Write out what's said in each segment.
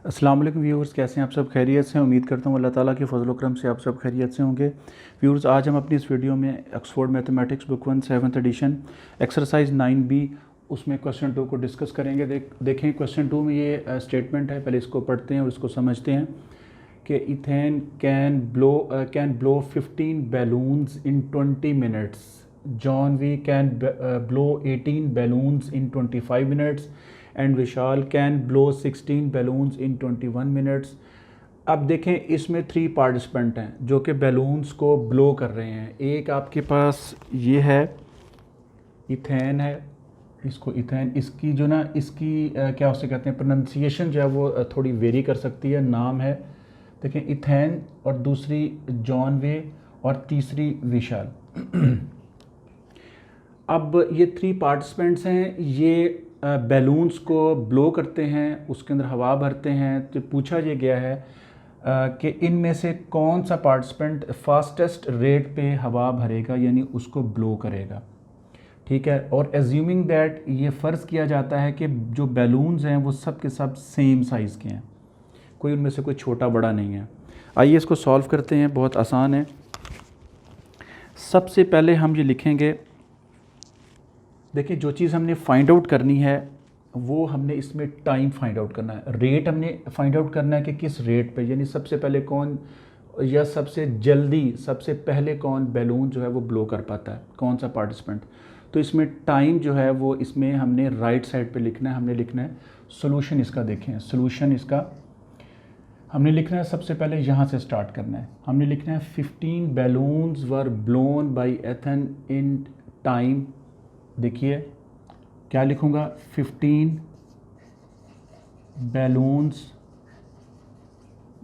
अस्सलाम वालेकुम व्यूअर्स, कैसे हैं आप सब? खैरियत से हैं? उम्मीद करता हूँ अल्लाह ताला के फजल करम से आप सब खैरियत से होंगे। व्यूअर्स, आज हम अपनी इस वीडियो में Oxford mathematics book 1 7th edition exercise 9B उसमें क्वेश्चन 2 को डिस्कस करेंगे। देखें क्वेश्चन 2 में ये स्टेटमेंट है, पहले इसको पढ़ते हैं और इसको समझते हैं कि Ethan can blow 15 balloons in 20 minutes. John we can blow 18 balloons in 25 minutes and Vishal can blow 16 balloons in 21 minutes. अब देखें, इसमें 3 पार्टिसिपेंट हैं जो कि बैलून्स को ब्लो कर रहे हैं। एक आपके पास ये है, इथेन है, इसको इथेन, इसकी जो ना इसकी क्या उसे कहते हैं, प्रोनंसिएशन जो है वो थोड़ी वेरी कर सकती है। नाम है, देखें, इथेन, और दूसरी जॉन वे, और तीसरी विशाल। अब ये 3 पार्टिसिपेंट्स हैं, ये बैलून्स को ब्लो करते हैं, उसके अंदर हवा भरते हैं। तो पूछा ये गया है कि इनमें से कौन सा पार्टिसिपेंट फास्टेस्ट रेट पे हवा भरेगा, यानी उसको ब्लो करेगा। ठीक है, और एज्यूमिंग दैट, ये फ़र्ज़ किया जाता है कि जो बैलून्स हैं वो सब के सब सेम साइज़ के हैं, कोई उनमें से कोई छोटा बड़ा नहीं है। आइए इसको सॉल्व करते हैं, बहुत आसान है। सबसे पहले हम ये लिखेंगे, देखिए जो चीज़ हमने फाइंड आउट करनी है वो हमने इसमें टाइम फाइंड आउट करना है, रेट हमने फाइंड आउट करना है कि किस रेट पे, यानी सबसे पहले कौन, या सबसे जल्दी, सबसे पहले कौन बैलून जो है वो ब्लो कर पाता है, कौन सा पार्टिसिपेंट। तो इसमें टाइम जो है वो इसमें हमने राइट साइड पे लिखना है। हमने लिखना है सोल्यूशन इसका, देखें सोल्यूशन इसका हमने लिखना है। सबसे पहले यहाँ से स्टार्ट करना है, हमने लिखना है 15 balloons were blown by Ethan in time. देखिए क्या लिखूँगा, 15 balloons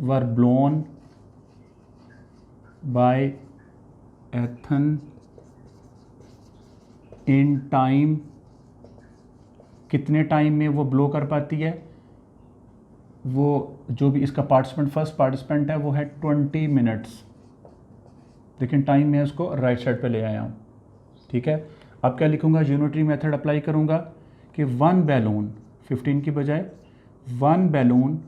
were blown by Ethan in time. कितने टाइम में वो ब्लो कर पाती है, वो जो भी इसका पार्टिसिपेंट, फर्स्ट पार्टिसिपेंट है वो है 20 मिनट्स। लेकिन टाइम में उसको राइट साइड पे ले आया हूँ। ठीक है, अब क्या लिखूँगा, यूनिटरी मेथड अप्लाई करूँगा कि 1 बैलून, 15 की बजाय 1 balloon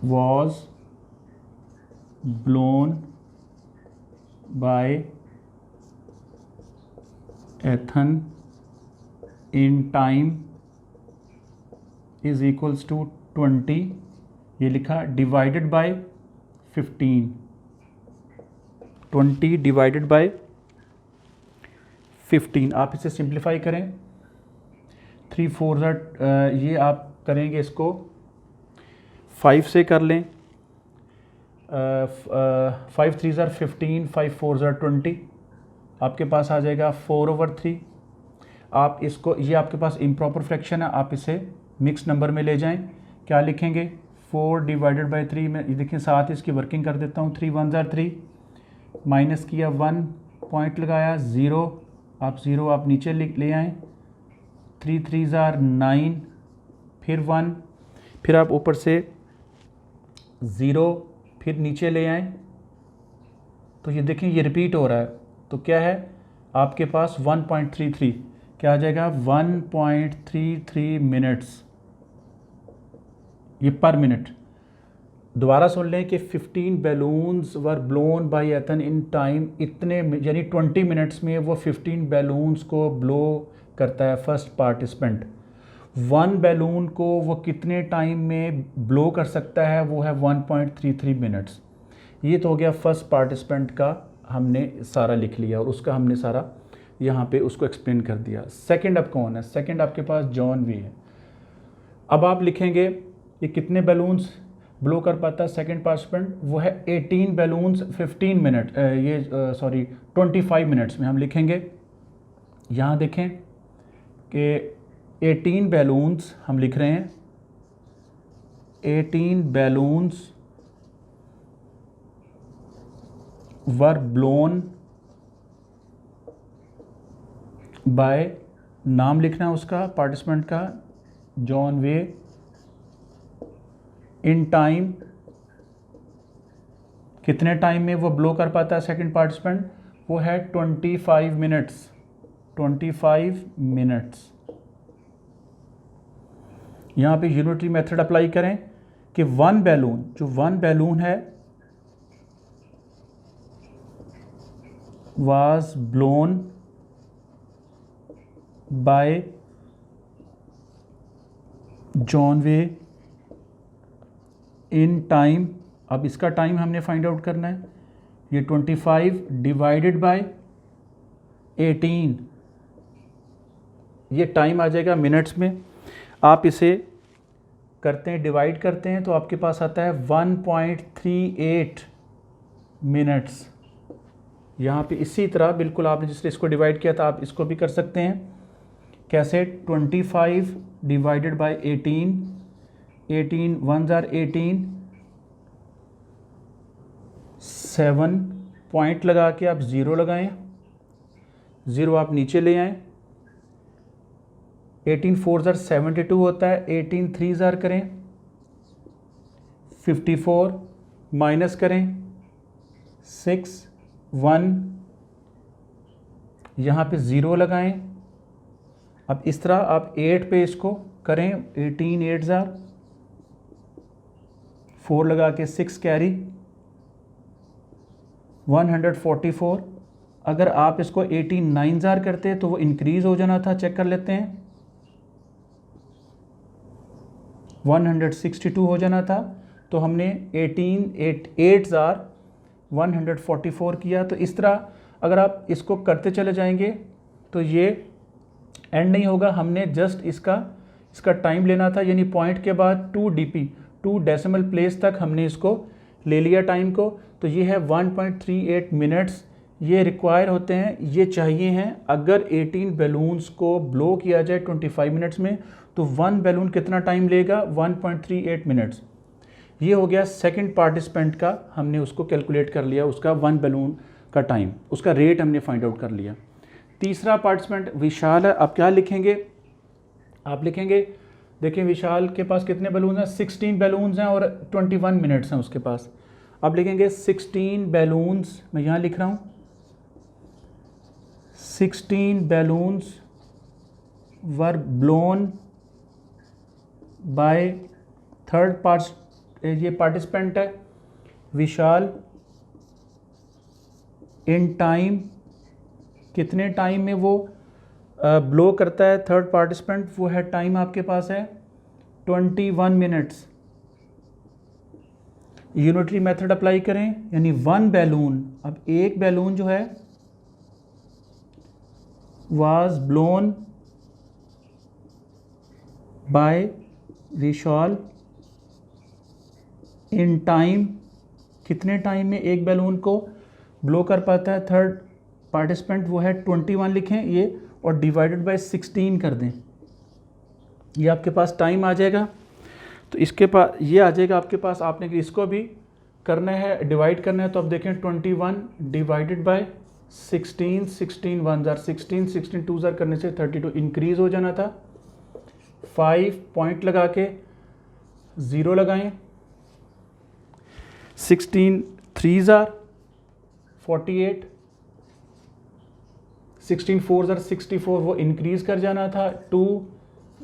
was blown by Ethan in time is equals to 20, ये लिखा, डिवाइडेड बाय 15, 20 डिवाइडेड बाय 15। आप इसे सिंप्लीफाई करें, 3 4 ये आप करेंगे इसको 5 से कर लें, 5 3 15, 5 4 20, आपके पास आ जाएगा 4/3। आप इसको, ये आपके पास इम्प्रॉपर फ्रैक्शन है, आप इसे मिक्स नंबर में ले जाएं। क्या लिखेंगे, 4 डिवाइडेड बाई 3 में, ये देखिए साथ इसकी वर्किंग कर देता हूँ। 3 1 3, माइनस किया, 1 पॉइंट लगाया, 0, आप 0 आप नीचे ले आएँ। 3 3 9, फिर 1, फिर आप ऊपर से 0, फिर नीचे ले आएँ। तो ये देखें ये रिपीट हो रहा है, तो क्या है आपके पास 1.33, क्या आ जाएगा 1.33 मिनट्स, ये पर मिनट। दोबारा सुन लें कि 15 balloons were blown by Ethan in time, इतने यानी 20 मिनट्स में वो 15 बैलून्स को ब्लो करता है फर्स्ट पार्टिसिपेंट। 1 बैलून को वो कितने टाइम में ब्लो कर सकता है, वो है 1.33 मिनट्स। ये तो हो गया फर्स्ट पार्टिसिपेंट का, हमने सारा लिख लिया और उसका हमने सारा यहाँ पे उसको एक्सप्लेन कर दिया। सेकंड अब कौन है, सेकंड आपके पास जॉन वी है। अब आप लिखेंगे ये कितने बैलून्स ब्लो कर पाता है सेकंड पार्टिसिपेंट, वो है 18 बैलून्स 15 मिनट, ये सॉरी 25 मिनट्स में। हम लिखेंगे, यहाँ देखें कि 18 बैलून्स हम लिख रहे हैं, 18 बैलून्स वर ब्लोन बाय, नाम लिखना है उसका पार्टिसिपेंट का, जॉन वे, इन टाइम, कितने टाइम में वो ब्लो कर पाता है सेकंड पार्टिसिपेंट, वो है 25 मिनट्स, 25 मिनट्स। यहाँ पे यूनिटरी मेथड अप्लाई करें कि वन बैलून है was blown by John Way in time। अब इसका टाइम हमने फाइंड आउट करना है। ये 25 डिवाइडेड बाय 18, ये टाइम आ जाएगा मिनट्स में। आप इसे करते हैं, डिवाइड करते हैं तो आपके पास आता है 1.38 मिनट्स। यहाँ पे इसी तरह बिल्कुल आपने जिससे इसको डिवाइड किया था आप इसको भी कर सकते हैं। कैसे? 25 डिवाइडेड बाय 18, 18 1 जार 18, 7 पॉइंट लगा के आप 0 लगाएं, 0 आप नीचे ले आएँ। 18 4 जार 72 होता है, 18 3 जार करें 54, माइनस करें 6 1, यहाँ पे 0 लगाएं। अब इस तरह आप 8 पे इसको करें, 18 8 जार 4 लगा के 6 कैरी 144। अगर आप इसको 18 9 जार करते तो वो इंक्रीज हो जाना था, चेक कर लेते हैं, 162 हो जाना था। तो हमने 8 जार 144 किया। तो इस तरह अगर आप इसको करते चले जाएंगे तो ये एंड नहीं होगा। हमने जस्ट इसका टाइम लेना था, यानी पॉइंट के बाद 2 dp 2 डेसिमल प्लेस तक हमने इसको ले लिया टाइम को। तो ये है 1.38 मिनट्स ये रिक्वायर होते हैं, ये चाहिए हैं। अगर 18 बैलून्स को ब्लो किया जाए 25 मिनट्स में तो 1 बैलून कितना टाइम लेगा? 1.38 मिनट्स। ये हो गया सेकंड पार्टिसिपेंट का, हमने उसको कैलकुलेट कर लिया, उसका 1 बैलून का टाइम, उसका रेट हमने फाइंड आउट कर लिया। तीसरा पार्टिसिपेंट विशाल है। आप क्या लिखेंगे? आप लिखेंगे, देखिए विशाल के पास कितने बैलून हैं? 16 बैलून्स हैं और 21 मिनट्स हैं उसके पास। आप लिखेंगे 16 बैलून्स, मैं यहाँ लिख रहा हूँ 16 balloons were blown by third ये पार्टिसिपेंट है विशाल इन टाइम, कितने टाइम में वो ब्लो करता है थर्ड पार्टिसिपेंट, वो है टाइम आपके पास है 21 मिनट्स। यूनिटरी मेथड अप्लाई करें, यानी 1 बैलून, अब एक बैलून जो है was blown by Vishal in time, कितने टाइम में एक बैलून को ब्लो कर पाता है थर्ड पार्टिसिपेंट, वो है 21 लिखें ये, और डिवाइडेड बाय 16 कर दें, ये आपके पास टाइम आ जाएगा। तो इसके पास ये आ जाएगा आपके पास। आपने इसको भी करना है, डिवाइड करना है। तो अब देखें 21 डिवाइडेड बाय 16, 16 1 जार 16, 16 2 जार करने से 32 इंक्रीज हो जाना था। 5 पॉइंट लगा के 0 लगाएं, 16 3 जार 48, 16 4 जार 64, वो इंक्रीज कर जाना था। 2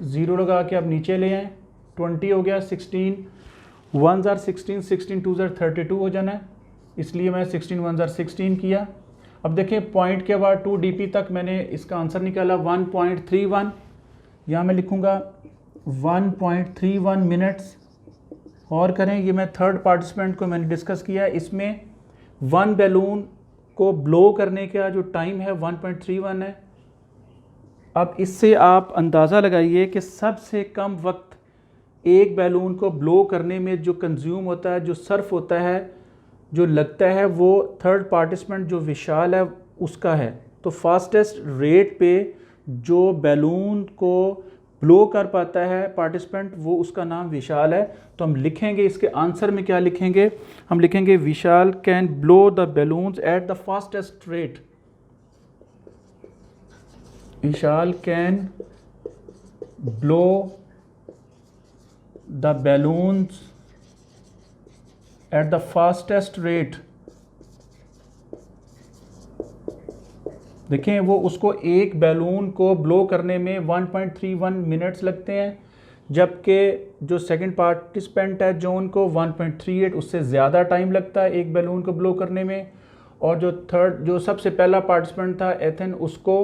0 लगा के आप नीचे ले आएँ, 20 हो गया। 16 1 जार 16, 16 2 जार 32 हो जाना है, इसलिए मैं 16 1 जार 16 किया। अब देखें पॉइंट के बाद 2 dp तक मैंने इसका आंसर निकाला 1.31, यहाँ मैं लिखूँगा 1.31 मिनट्स। और करें, ये मैं थर्ड पार्टिसिपेंट को मैंने डिस्कस किया, इसमें 1 बैलून को ब्लो करने का जो टाइम है 1.31 है। अब इससे आप अंदाज़ा लगाइए कि सबसे कम वक्त एक बैलून को ब्लो करने में जो कंज्यूम होता है, जो सर्फ होता है, जो लगता है, वो थर्ड पार्टिसिपेंट जो विशाल है उसका है। तो फास्टेस्ट रेट पे जो बैलून को ब्लो कर पाता है पार्टिसिपेंट, वो उसका नाम विशाल है। तो हम लिखेंगे इसके आंसर में क्या लिखेंगे? हम लिखेंगे Vishal can blow the balloons at the fastest rate. Vishal can blow the balloons at the fastest rate. देखें वो उसको एक बैलून को ब्लो करने में 1.31 मिनट्स लगते हैं, जबकि जो सेकंड पार्टिसिपेंट है जॉन को 1.38 उससे ज़्यादा टाइम लगता है एक बैलून को ब्लो करने में, और जो सबसे पहला पार्टिसिपेंट था एथन उसको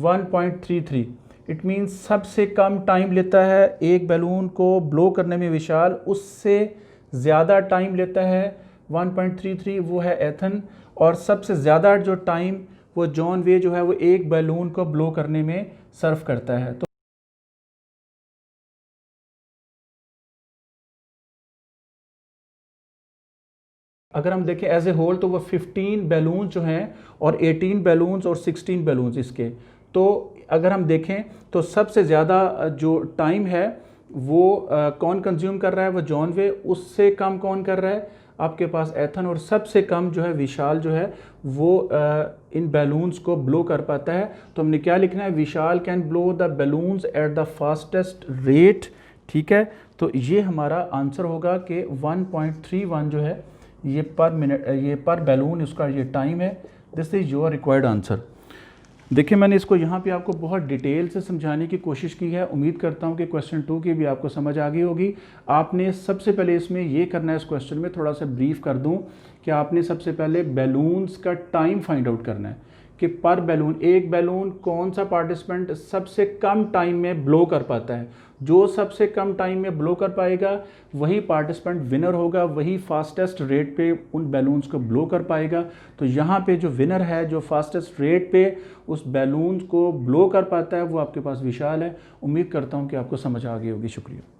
1.33। इट मीन्स सबसे कम टाइम लेता है एक बैलून को ब्लो करने में विशाल, उससे ज़्यादा टाइम लेता है 1.33 वो है एथन, और सबसे ज़्यादा जो टाइम वो जॉन वे जो है वो एक बैलून को ब्लो करने में सर्व करता है। तो अगर हम देखें एज ए होल तो वो 15 बैलून जो हैं और 18 बैलून्स और 16 बैलून्स इसके, तो अगर हम देखें तो सबसे ज़्यादा जो टाइम है वो कौन कंज्यूम कर रहा है, वो जॉन वे, उससे कम कौन कर रहा है आपके पास एथन, और सबसे कम जो है विशाल जो है वो इन बैलून्स को ब्लो कर पाता है। तो हमने क्या लिखना है, Vishal can blow the balloons at the fastest rate. ठीक है, तो ये हमारा आंसर होगा कि 1.31 जो है ये पर मिनट, ये पर बैलून उसका ये टाइम है। This is your required answer. देखिए मैंने इसको यहाँ पे आपको बहुत डिटेल से समझाने की कोशिश की है। उम्मीद करता हूँ कि क्वेश्चन 2 की भी आपको समझ आ गई होगी। आपने सबसे पहले इसमें ये करना है, इस क्वेश्चन में थोड़ा सा ब्रीफ कर दूँ कि आपने सबसे पहले बैलून्स का टाइम फाइंड आउट करना है कि पर बैलून, एक बैलून कौन सा पार्टिसिपेंट सबसे कम टाइम में ब्लो कर पाता है। जो सबसे कम टाइम में ब्लो कर पाएगा वही पार्टिसिपेंट विनर होगा, वही फास्टेस्ट रेट पे उन बैलून्स को ब्लो कर पाएगा। तो यहाँ पे जो विनर है, जो फास्टेस्ट रेट पे उस बैलून्स को ब्लो कर पाता है, वो आपके पास विशाल है। उम्मीद करता हूँ कि आपको समझ आ गई होगी। शुक्रिया।